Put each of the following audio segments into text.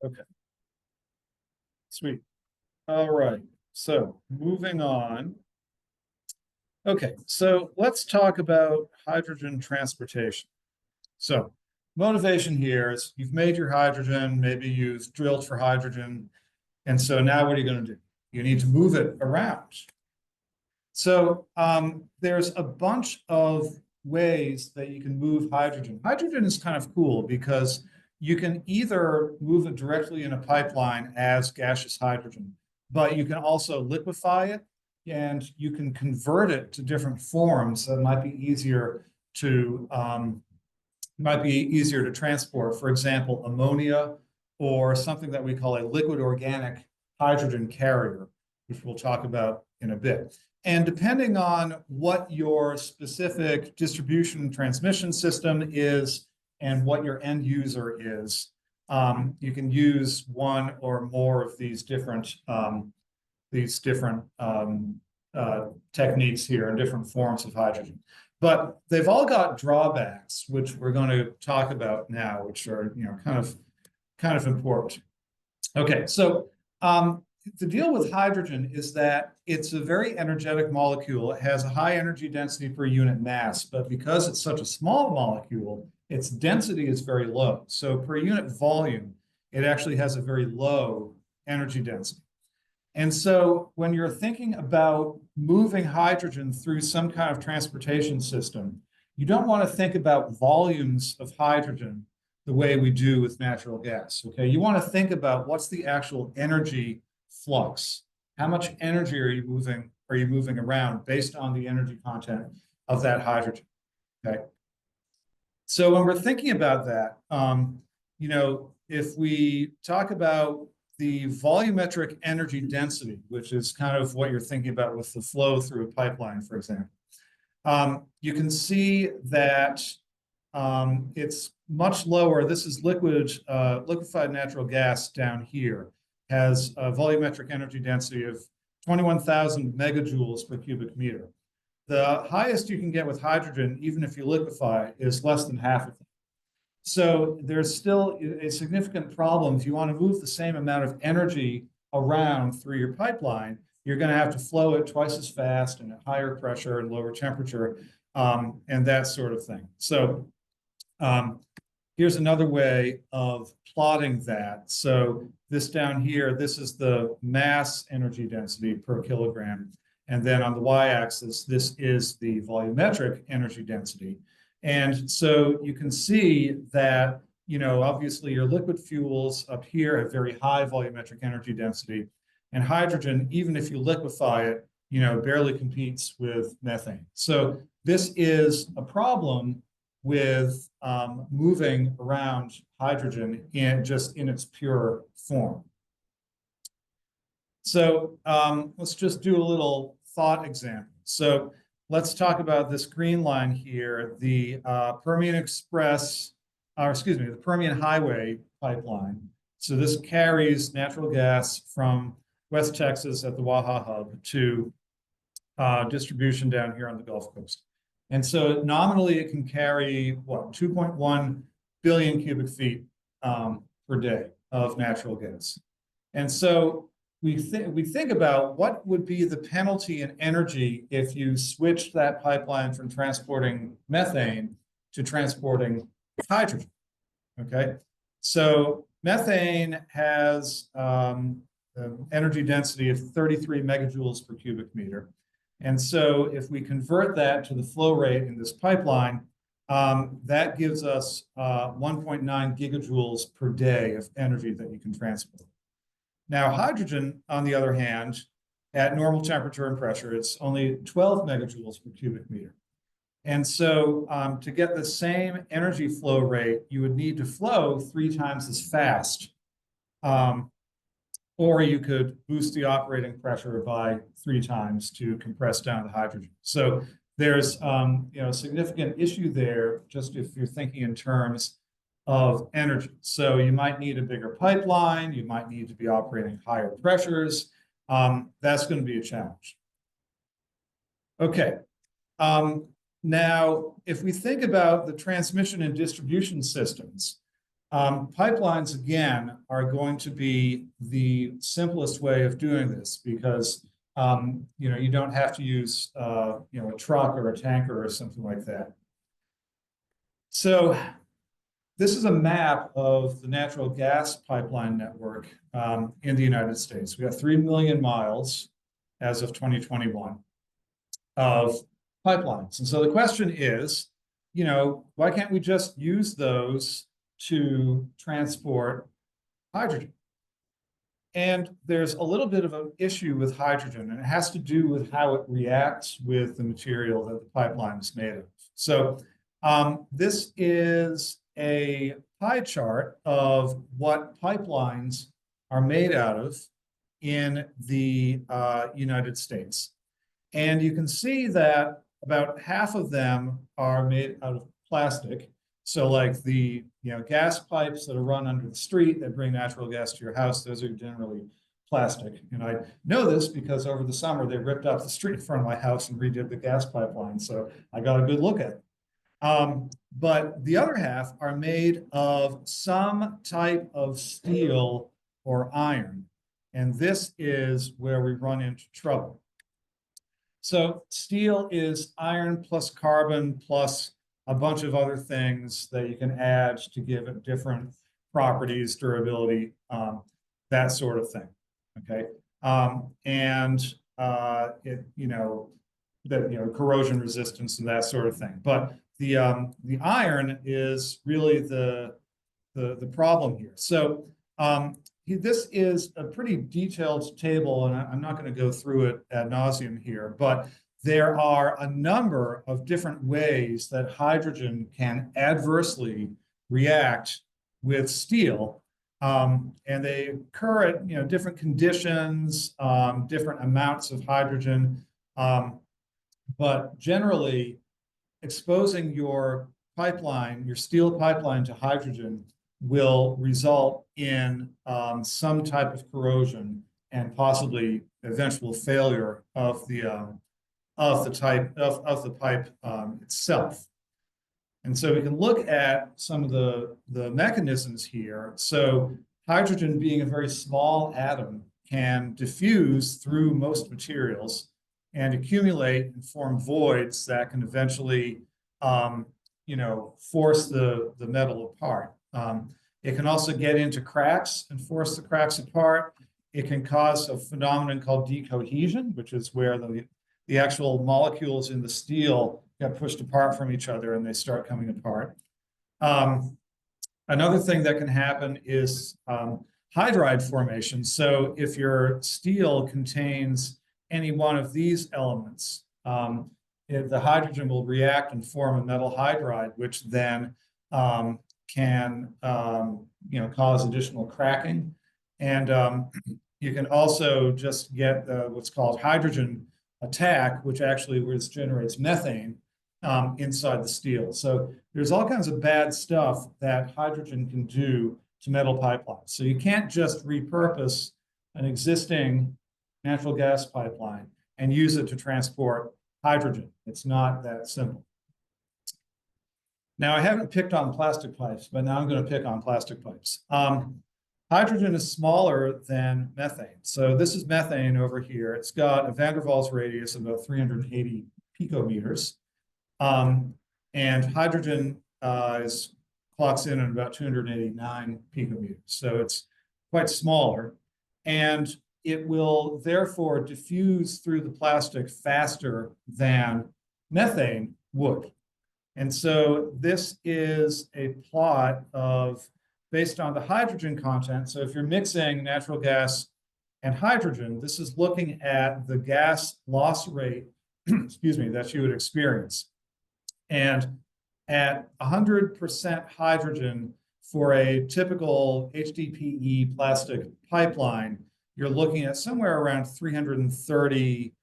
Okay, sweet. All right, so moving on. Okay, so let's talk about hydrogen transportation. So motivation here is you've made your hydrogen, maybe you've drilled for hydrogen, and so now what are you going to do? You need to move it around. So there's a bunch of ways that you can move hydrogen. Hydrogen is kind of cool because you can either move it directly in a pipeline as gaseous hydrogen, but you can also liquefy it and you can convert it to different forms that might be easier to transport. For example, ammonia or something that we call a liquid organic hydrogen carrier, which we'll talk about in a bit. And depending on what your specific distribution transmission system is and what your end user is, you can use one or more of these different techniques here and different forms of hydrogen. But they've all got drawbacks, which we're going to talk about now, which are kind of important. Okay, so the deal with hydrogen is that it's a very energetic molecule. It has a high energy density per unit mass, but because it's such a small molecule, its density is very low. So per unit volume, it actually has a very low energy density. And so when you're thinking about moving hydrogen through some kind of transportation system, you don't want to think about volumes of hydrogen the way we do with natural gas, okay? You want to think about what's the actual energy flux. How much energy are you moving around based on the energy content of that hydrogen, okay? So when we're thinking about that, if we talk about the volumetric energy density, which is kind of what you're thinking about with the flow through a pipeline, for example, you can see that it's much lower. This is liquefied natural gas down here, has a volumetric energy density of 21,000 megajoules per cubic meter. The highest you can get with hydrogen, even if you liquefy, is less than half of that. So there's still a significant problem. If you want to move the same amount of energy around through your pipeline, you're going to have to flow it twice as fast and at higher pressure and lower temperature, and that sort of thing. So here's another way of plotting that. So this down here, this is the mass energy density per kilogram. And then on the y-axis, this is the volumetric energy density. And so you can see that, obviously your liquid fuels up here have very high volumetric energy density. And hydrogen, even if you liquefy it, barely competes with methane. So this is a problem with moving around hydrogen in its pure form. So let's just do a little thought example. So let's talk about this green line here, the Permian the Permian Highway pipeline. So this carries natural gas from West Texas at the Waha hub to distribution down here on the Gulf Coast. And so nominally it can carry, 2.1 billion cubic feet per day of natural gas. And so we think about what would be the penalty in energy if you switched that pipeline from transporting methane to transporting hydrogen, okay? So methane has an energy density of 33 megajoules per cubic meter. And so if we convert that to the flow rate in this pipeline, that gives us 1.9 gigajoules per day of energy that you can transport. Now, hydrogen, on the other hand, at normal temperature and pressure, it's only 12 megajoules per cubic meter. And so to get the same energy flow rate, you would need to flow 3 times as fast. Or you could boost the operating pressure by 3 times to compress down the hydrogen. So there's a significant issue there, just if you're thinking in terms of energy. So you might need a bigger pipeline, you might need to be operating higher pressures. That's going to be a challenge. Okay. Now, if we think about the transmission and distribution systems, Pipelines, again, are going to be the simplest way of doing this because you don't have to use a truck or a tanker or something like that. So this is a map of the natural gas pipeline network in the United States. We have 3 million miles as of 2021 of pipelines. And so the question is, why can't we just use those to transport hydrogen? And there's a little bit of an issue with hydrogen, and it has to do with how it reacts with the material that the pipeline is made of. So this is a pie chart of what pipelines are made out of in the United States. And you can see that about half of them are made out of plastic. So like the gas pipes that are run under the street that bring natural gas to your house, those are generally plastic. And I know this because over the summer they ripped up the street in front of my house and redid the gas pipeline. So I got a good look at it. But the other half are made of some type of steel or iron. And this is where we run into trouble. So steel is iron plus carbon plus a bunch of other things that you can add to give it different properties, durability, that sort of thing. Okay. Corrosion resistance and that sort of thing. But the iron is really the problem here. So this is a pretty detailed table, and I'm not going to go through it ad nauseum here, but there are a number of different ways that hydrogen can adversely react with steel. And they occur at different conditions, different amounts of hydrogen. But generally, exposing your pipeline, your steel pipeline to hydrogen will result in some type of corrosion and possibly eventual failure of the pipe itself. And so we can look at some of the mechanisms here. So hydrogen, being a very small atom, can diffuse through most materials and accumulate and form voids that can eventually force the metal apart. It can also get into cracks and force the cracks apart. It can cause a phenomenon called decohesion, which is where the actual molecules in the steel get pushed apart from each other and they start coming apart. Another thing that can happen is hydride formation. So if your steel contains any one of these elements, the hydrogen will react and form a metal hydride, which then can cause additional cracking. And you can also just get what's called hydrogen attack, which actually generates methane inside the steel. So there's all kinds of bad stuff that hydrogen can do to metal pipelines. So you can't just repurpose an existing natural gas pipeline and use it to transport hydrogen. It's not that simple. Now, I haven't picked on plastic pipes, but now I'm going to pick on plastic pipes. Hydrogen is smaller than methane. So this is methane over here. It's got a van der Waals radius of about 380 picometers. And hydrogen clocks in at about 289 picometers. So it's quite smaller. And it will therefore diffuse through the plastic faster than methane would. And so this is a plot based on the hydrogen content. So if you're mixing natural gas and hydrogen, this is looking at the gas loss rate, excuse me, that you would experience. And at 100% hydrogen for a typical HDPE plastic pipeline, you're looking at somewhere around 330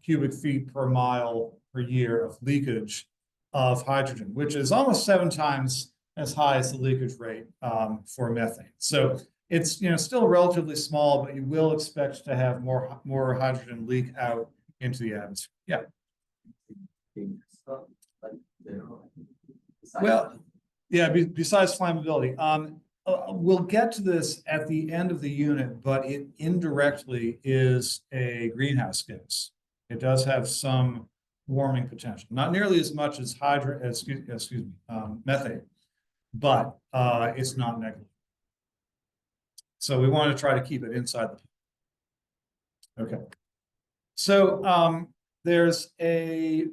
cubic feet per mile per year of leakage of hydrogen, which is almost 7 times as high as the leakage rate for methane. So it's still relatively small, but you will expect to have more hydrogen leak out into the atmosphere. Yeah. Well, Yeah, besides flammability, we'll get to this at the end of the unit, but it indirectly is a greenhouse gas. It does have some warming potential, not nearly as much as methane, but it's not negligible. So we want to try to keep it inside the. Okay. So there's a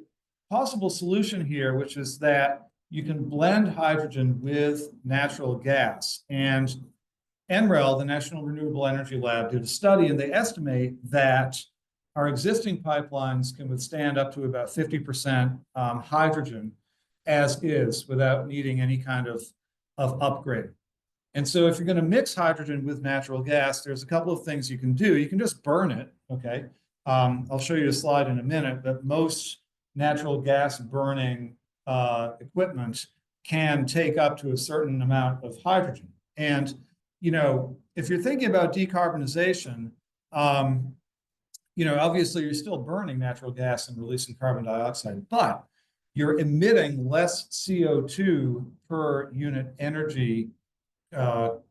possible solution here, which is that you can blend hydrogen with natural gas. And NREL, the National Renewable Energy Lab, did a study, and they estimate that our existing pipelines can withstand up to about 50% hydrogen as is without needing any kind of upgrade. And so if you're going to mix hydrogen with natural gas, there's a couple of things you can do. You can just burn it, okay? I'll show you a slide in a minute, but most natural gas burning equipment can take up to a certain amount of hydrogen. And, you know, if you're thinking about decarbonization, you know, obviously you're still burning natural gas and releasing carbon dioxide, but you're emitting less CO2 per unit energy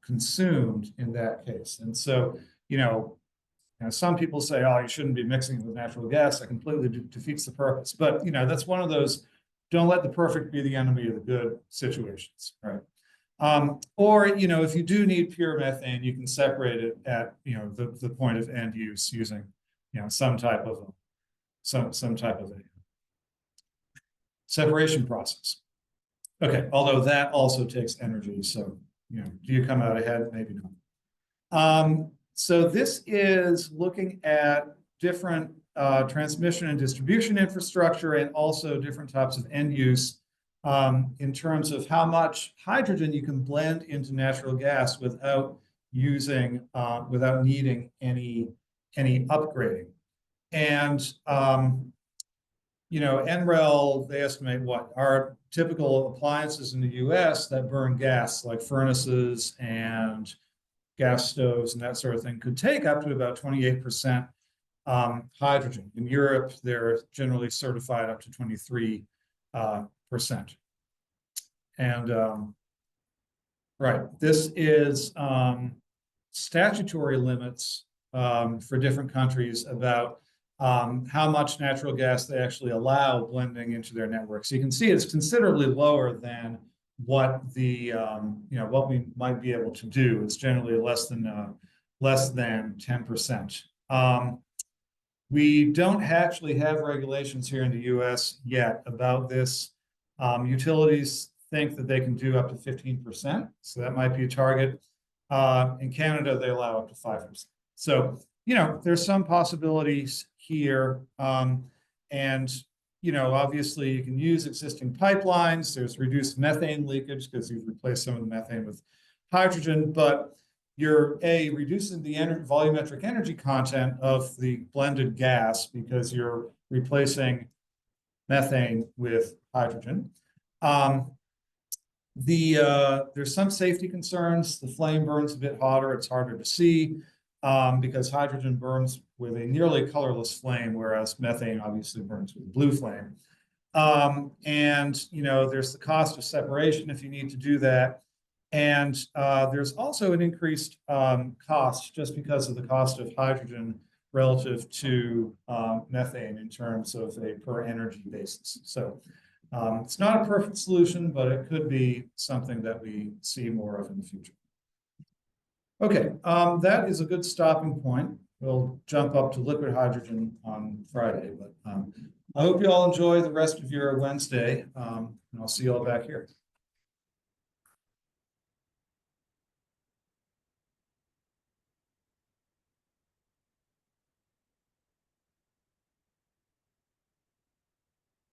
consumed in that case. And so, you know, some people say, oh, you shouldn't be mixing it with natural gas. That completely defeats the purpose. But, you know, that's one of those, don't let the perfect be the enemy of the good situations, right? Or, you know, if you do need pure methane, you can separate it at, you know, the point of end use using, you know, some type of a separation process. Okay, although that also takes energy. So, you know, do you come out ahead? Maybe not. So this is looking at different transmission and distribution infrastructure and also different types of end use in terms of how much hydrogen you can blend into natural gas without using, without needing any upgrading. And, you know, NREL, they estimate what our typical appliances in the US that burn gas, like furnaces and gas stoves and that sort of thing, could take up to about 28% hydrogen. In Europe, they're generally certified up to 23%. And right, this is statutory limits for different countries about how much natural gas they actually allow blending into their network. So you can see it's considerably lower than what the you know, what we might be able to do. It's generally less than 10%. We don't actually have regulations here in the US yet about this. Utilities think that they can do up to 15%, so that might be a target. In Canada, they allow up to 5%. So, you know, there's some possibilities here. And, you know, obviously you can use existing pipelines. There's reduced methane leakage because you've replaced some of the methane with hydrogen, but you're reducing the volumetric energy content of the blended gas because you're replacing methane with hydrogen. There's some safety concerns. The flame burns a bit hotter. It's harder to see because hydrogen burns with a nearly colorless flame, whereas methane obviously burns with a blue flame. And, you know, there's the cost of separation if you need to do that. And there's also an increased cost just because of the cost of hydrogen relative to methane in terms of a per energy basis. So it's not a perfect solution, but it could be something that we see more of in the future. Okay, that is a good stopping point. We'll jump up to liquid hydrogen on Friday, but I hope you all enjoy the rest of your Wednesday, and I'll see you all back here.